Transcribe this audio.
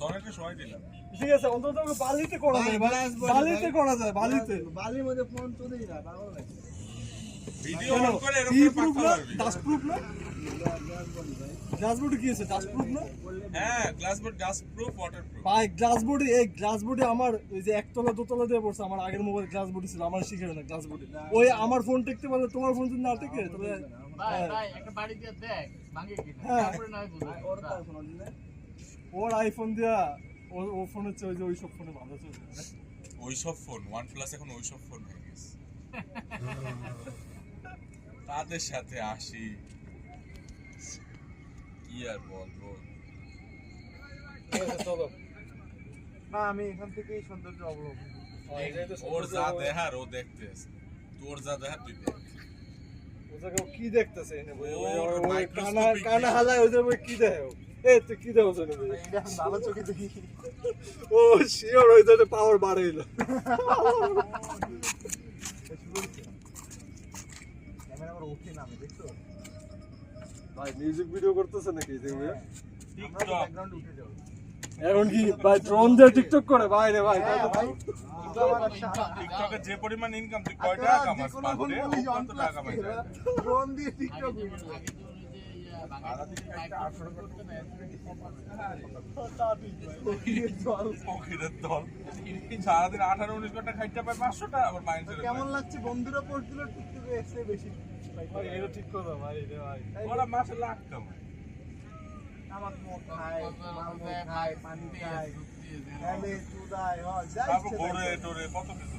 সনেটে সময় দিলাম। ঠিক আছে, অন্তত বালিতে করা যায়, বালিতে করা যায়, বালিতে। বালির মধ্যে ফোন চলেই না, পাগল নাকি? ভিডিও অন করে এরকম কি করে প্রুফ পাকতে না? পারবি। ডাস্ট প্রুফ না? গ্লাস বডি কি আছে? ডাস্ট প্রুফ না? হ্যাঁ, glass board dust proof, water proof. ভাই গ্লাস বডি, এই গ্লাস বডি আমার ওই যে একতলা দোতলা দিয়ে পড়ছে, আমার আগের মোবাইল গ্লাস বডি ছিল, আমার শিখে না গ্লাস বডি। ওই আমার ফোন টেকতে পারলে তোমার ফোন যদি না টেকে তাহলে ভাই একটা বাড়ি দিয়ে দেখ ভাঙে কিনা হ্যাঁ। তারপরে নয় বুঝো ওর তো শোনো দিলে ওর আইফোন দিয়া ও ফোনের চেয়ে ওই যে ওইসব ফোনে ভালো চলছে। ওইসব ফোন OnePlus এখন ওইসব ফোন হয়ে গেছে। তাদের সাথে আসি কি আর বলবো। চলো না, আমি এখান থেকেই সৌন্দর্য অবলম্বন। ওর যা দেহার ও দেখতেছে, তোর যা দেহার তুই দেখ। ও জায়গায় ও কি দেখতেছে এনে বই? ওর ওই microscopic কানা হালায় ওই জায়গায় কি দেখে ও? এই তুই কি দেখছ না বই? এটা এখন ভালো চোখে দেখি। ও শিওর ওই জায়গায় পাওয়ার বাড়াইলো। ক্যামেরা আমার ওঠে না, আমি দেখছো? ভাই মিউজিক ভিডিও করতেছে নাকি দেখবে? আমরা টিকটক ব্যাকগ্রাউন্ডে উঠে যাবো। এখন কি ভাই ড্রোন দিয়ে টিকটক করে ভাই রে ভাই? হ্যাঁ ভাই, এগুলো আমার একটা টিকটকে যে পরিমাণ ইনকাম তুই কয় টাকা কামাস যেকোনো পার ডে? ফোন বলি, কত টাকা কামাই OnePlus ড্রোন দিয়ে টিকটক আগে তো ওই যে মাইক্রোফোন করতে না ফকিরের দল সারাদিন 18-19 ঘন্টা খাইতে পায় 500 টাকা, আবার মাইন্ডসেট কেমন লাগছে? বন্ধুরা পোস্ট দিল, টিকটকে এসে বেশি ভাই এটা ঠিক কথা ভাই রে ভাই। ওরা মাসে লাখ কামায়। আমার মদ খায়, মাল মদ খায়, পানি খায়, খেলে, চুদায়, যাই তারপর ইচ্ছে তাই ঘোরে করে। টোরে কত কিছু